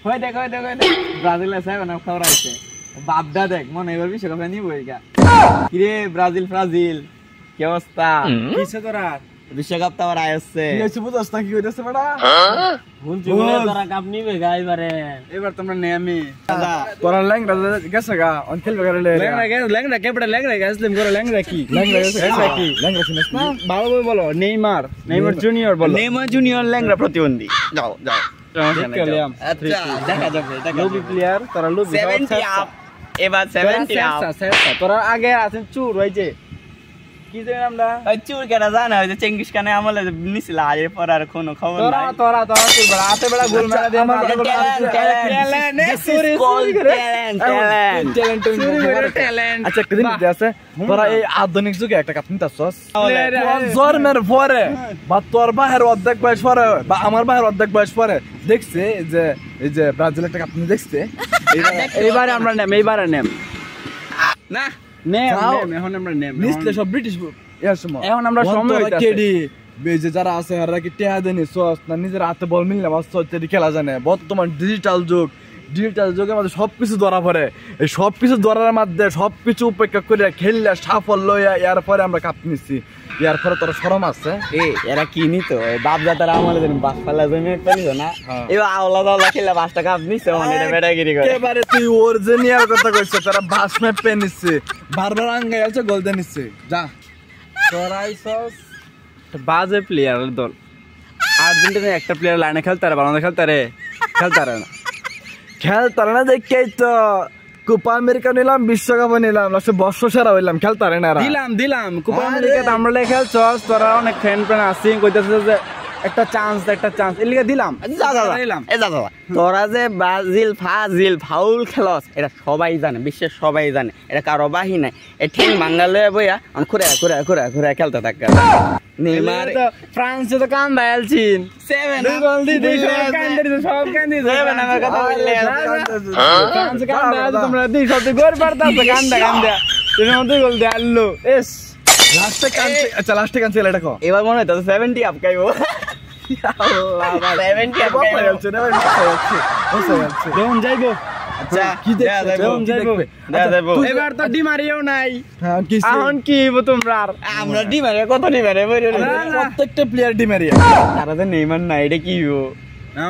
হই দেখ ব্রাজিল 7 খবর আইছে বাপদা দেখ মনে এবার বিশ্বকাপে নিবই গা কিরে ব্রাজিল কি অবস্থা কিছে তোরা বিশ্বকাপ তো আবার আইছে কি হইছে বুঝছ না কি হইতাছে বড়া হুনছি বলে তোরা কাপ নিবে গা এবার তোমরা নেমি দাদা তোরা ল্যাংড়া গেছে গা অন খেলবে গেলে ল্যাংড়া কেপড়া ল্যাংড়া গেছলাম করে ল্যাংড়া কি ল্যাংড়া চিনিস না ভালো করে বলো নেইমার জুনিয়র বলো নেইমার জুনিয়র ল্যাংড়া প্রতিবন্ধী যাও আচ্ছা দেখা যাবে লুবি প্লেয়ার তোরা লুবি 70 আপ এবার 70 আপ তোরা আগে আছেন চুর হইছে কি জানি আমরা চুর কেডা জানা হইছে চেঙ্গিস খানে আমলে নিছিল আর এরপর আর কোনো খবর নাই তোরা চুর বড় হাতে বড় গোল মারা দে আমার ট্যালেন্ট আচ্ছা একটা জিনিস আছে তোরা এই আধুনিক যুগে একটা কাপ নিতাছস জন্মের পরে বা তোর বাহির অর্ধেক বয়স পরে বা আমার বাহির অর্ধেক বয়স পরে দেখছে এই যে ব্রাজিল একটা কাপ নিয়ে দেখছে এইবারে আমরা নেম না এখন আমরা নেম নিচলে সব ব্রিটিশ এর সময় এখন আমরা সময় হইতাছে কেডি বেজে যারা আছে এরা কি টেয়া দেনি সস না নিজের হাতে বল মিললে বাস্তবে খেলা জানে বর্তমান ডিজিটাল যুগে মধ্যে সবকিছু ধরা পড়ে এই সবকিছু ধরার মধ্যে সবকিছু উপেক্ষা করে খেললে সাফল্য এর পরে আমরা কাপ নিচ্ছি এর পরে তোর শরম আছে এরা কি নিত বাপ দাদারা আমলে দেন বাস পালা জমি পেলিস না এবার আওলা খেলে 5 টাকা নিছে মানে এটা বেটাগিরি করে এবারে তুই অরিজিনাল কথা কইছিস তারা বাস ম্যাপ পে নিচ্ছে বারবার আঙ্গাই আছে গোল দিয়ে নিচ্ছে যা তোরাইছস বাজে প্লেয়ার দল আর্জেন্টিনা একটা প্লেয়ার লাইনে খেলতারে বাংলাদেশ খেলতারে না দেখেই তো কোপা আমেরিকা নিলাম বিশ্বকাপ নিলাম লাস্টে বর্ষ সেরা হইলাম খেলতারে না দিলাম কোপা আমেরিকা আমরা খেলছস তোরা অনেক ফ্যান আছে কইতাছে যে একটা চান্স এর লিগে দিলাম তোরা যে ব্রাজিল ফাউল খেলস এটা সবাই জানে বিশ্বের সবাই জানে এটা কারো বাহি নাই এ ঠিক মাঙ্গালে বইয়া আমি ঘুরে খেলতে থাকা নেইমার তো ফ্রান্সে তো কাম বাইলছিন 7 গোল দি সব কান দি 7 আমার কথা বললে ফ্রান্সে কাম বাইল তোমরা দি সব গোল পারতাছ কান্দা তুমি মধ্যে গোল দে আল্লো এস লাস্টে কানছে এটা কো এবার মনে হয় তো 70 আপ খাইবো আল্লাহ 70 আপ খাইবো দেন যাইবো আচ্ছা কি যাইবো এবার তো ডিমারিও নাই এখন কি হইবো তোমরা আমরা ডিমারিয়া কত ডিমারিয়া প্রত্যেকটা প্লেয়ার ডিমারিয়া তারা তো নেইমার নাই এটা কি হইবো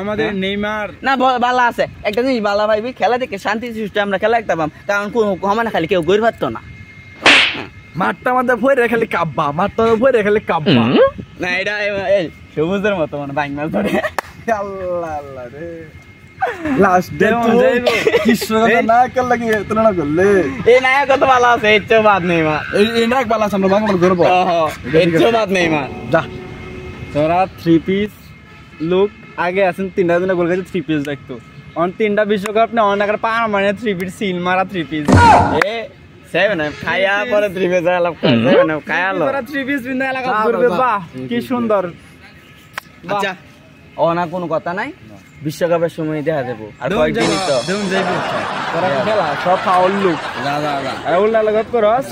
আমাদের নেইমার না বালা আছে একটা জিনিস বালা ভাইবি খেলা দেখে শান্তি সুষ্ঠু আমরা খেলা দেখতাম কারণ কোন কমানা খালি কেউ গইর পারতো না মাঠটা মধ্যে ভরে খালি কাব্বা না এটা এই সবুজের মতো মানে বাইং মাছ ধরে আল্লাহ রে লাস্ট ডে তো কিশোর না কল লাগি তুলনা করলে এই নায়ক কত ভালো আছে এতো বাদ নেই মা এই নায়ক ভালো আছে আমরা বাংলা করব এতো বাদ নেই মা যা তোরা 3 পিস লুক আগে আছেন 3টা দিন গোল গেছে 3 পিস দেখতো অন 3টা বিশ্বকাপ না অন আগে পার মানে 3 পিস সিল মারা 3 পিস এ 7 খায়া পরে 3 পিস আলাপ করে 7 খায়া লো তোরা 3 পিস বিন্দা এলাকা করবে বাহ কি সুন্দর আচ্ছা ওনা কোনো কথা নাই বিশ্বকাপের সময় দেখা দেবো আর কয়েকদিনই তো দেউন যাইবো তোরা খেলা সব ফাউল লুক যা উল্লা লাগত করস